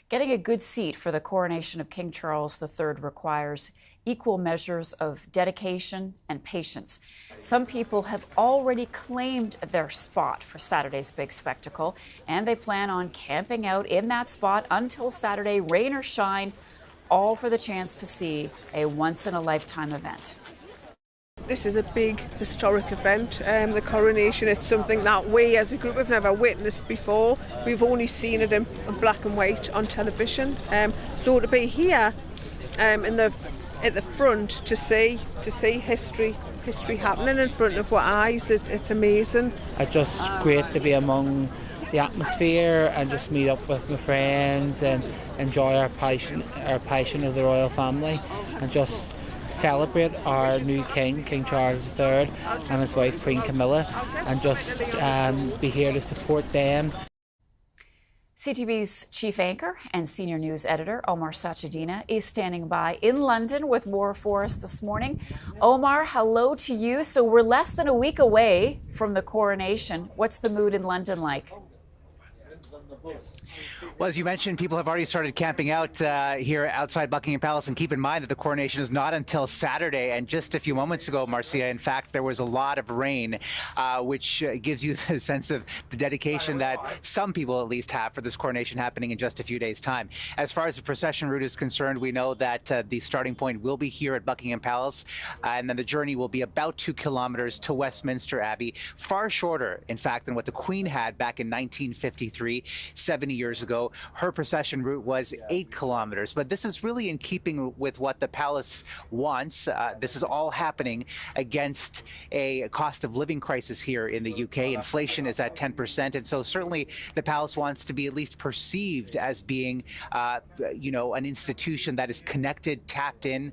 Getting a good seat for the coronation of King Charles III requires equal measures of dedication and patience. Some people have already claimed their spot for Saturday's big spectacle, and they plan on camping out in that spot until Saturday, rain or shine, all for the chance to see a once-in-a-lifetime event. This is a big historic event, the coronation. It's something that we as a group have never witnessed before. We've only seen it in black and white on television. So to be here at the front to see history happening in front of our eyes, it's amazing. It's just great to be among the atmosphere and just meet up with my friends and enjoy our passion of the royal family, and just celebrate our new king, King Charles III, and his wife, Queen Camilla, and just be here to support them. CTV's chief anchor and senior news editor, Omar Sachedina, is standing by in London with more for us this morning. Omar, hello to you. So we're less than a week away from the coronation. What's the mood in London like? Well, as you mentioned, people have already started camping out here outside Buckingham Palace. And keep in mind that the coronation is not until Saturday. And just a few moments ago, Marcia, in fact, there was a lot of rain, which gives you the sense of the dedication that some people at least have for this coronation happening in just a few days' time. As far as the procession route is concerned, we know that the starting point will be here at Buckingham Palace. And then the journey will be about 2 kilometers to Westminster Abbey, far shorter, in fact, than what the Queen had back in 1953, 70 years ago. Her procession route was 8 kilometers, but this is really in keeping with what the palace wants. This is all happening against a cost of living crisis here in the UK. Inflation is at 10%, and so certainly the palace wants to be at least perceived as being, an institution that is connected, tapped in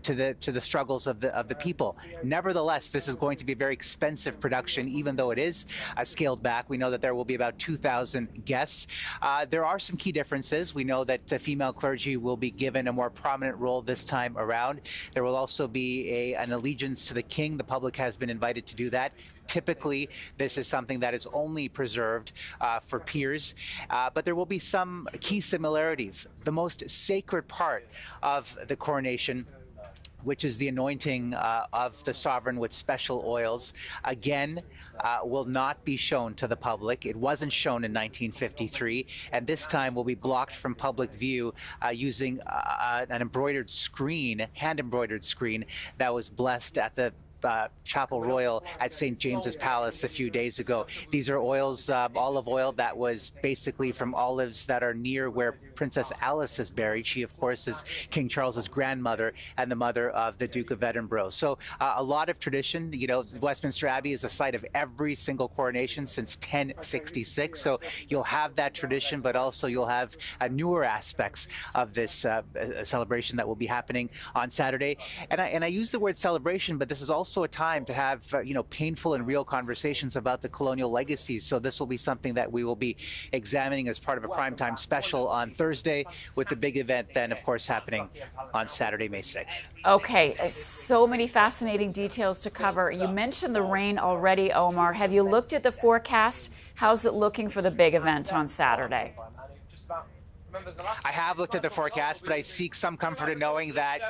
to the struggles of the people. Nevertheless, this is going to be a very expensive production, even though it is scaled back. We know that there will be about 2,000 guests. There are some key differences. We know that female clergy will be given a more prominent role this time around. There will also be an allegiance to the king. The public has been invited to do that. Typically, this is something that is only preserved for peers, but there will be some key similarities. The most sacred part of the coronation, which is the anointing of the sovereign with special oils, again, will not be shown to the public. It wasn't shown in 1953, and this time will be blocked from public view using an embroidered screen, hand-embroidered screen that was blessed at the Chapel Royal at St. James's Palace a few days ago. These are oils, olive oil that was basically from olives that are near where Princess Alice is buried. She, of course, is King Charles's grandmother and the mother of the Duke of Edinburgh. So a lot of tradition. You know, Westminster Abbey is the site of every single coronation since 1066. So you'll have that tradition, but also you'll have newer aspects of this celebration that will be happening on Saturday. And I use the word celebration, but this is also a time to have painful and real conversations about the colonial legacies. So this will be something that we will be examining as part of a primetime special on Thursday, with the big event then, of course, happening on Saturday, May 6th. Okay, so many fascinating details to cover. You mentioned the rain already, Omar. Have you looked at the forecast? How's it looking for the big event on Saturday? I have looked at the forecast, but I seek some comfort in knowing that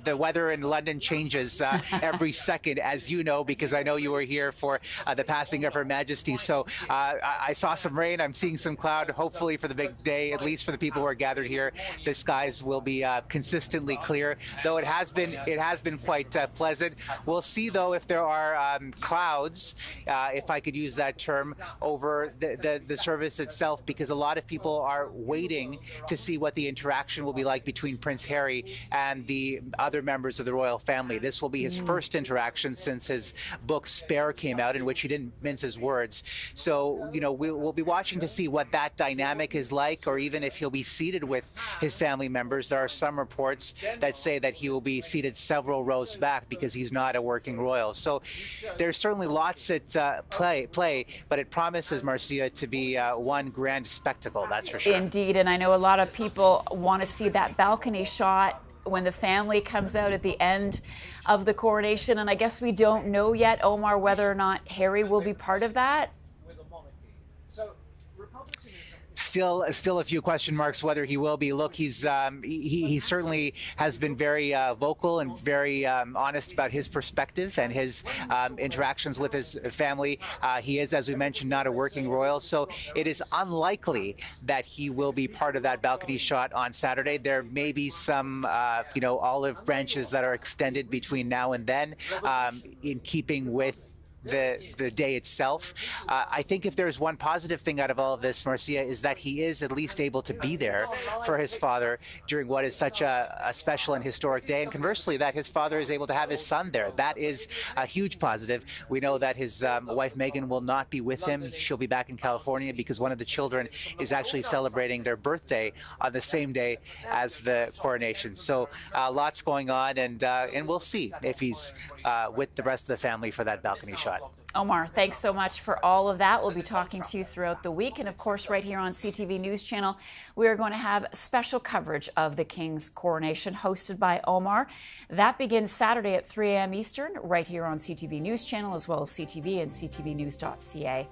the weather in London changes every second, as you know, because I know you were here for the passing of Her Majesty. So I saw some rain. I'm seeing some cloud. Hopefully for the big day, at least for the people who are gathered here, the skies will be consistently clear, though it has been quite pleasant. We'll see, though, if there are clouds, if I could use that term, over the service itself, because a lot of people are waiting to see what the interaction will be like between Prince Harry and the other members of the royal family. This will be his first interaction since his book Spare came out, in which he didn't mince his words. So, we'll be watching to see what that dynamic is like, or even if he'll be seated with his family members. There are some reports that say that he will be seated several rows back because he's not a working royal. So there's certainly lots at play, but it promises, Marcia, to be one grand spectacle, that's for sure. Indeed, and I know a lot of people want to see that balcony shot when the family comes out at the end of the coronation, and I guess we don't know yet, Omar, whether or not Harry will be part of that. still a few question marks whether he will be. Look, he certainly has been very vocal and very honest about his perspective and his interactions with his family. He is, as we mentioned, not a working royal, so it is unlikely that he will be part of that balcony shot on Saturday. There may be some, olive branches that are extended between now and then, in keeping with the day itself. I think if there's one positive thing out of all of this, Marcia, is that he is at least able to be there for his father during what is such a special and historic day, and conversely, that his father is able to have his son there. That is a huge positive. We know that his wife Megan will not be with him. She'll be back in California because one of the children is actually celebrating their birthday on the same day as the coronation. So lots going on, and we'll see if he's with the rest of the family for that balcony shot. Omar, thanks so much for all of that. We'll be talking to you throughout the week. And of course, right here on CTV News Channel, we are going to have special coverage of the King's coronation hosted by Omar. That begins Saturday at 3 a.m. Eastern, right here on CTV News Channel, as well as CTV and ctvnews.ca.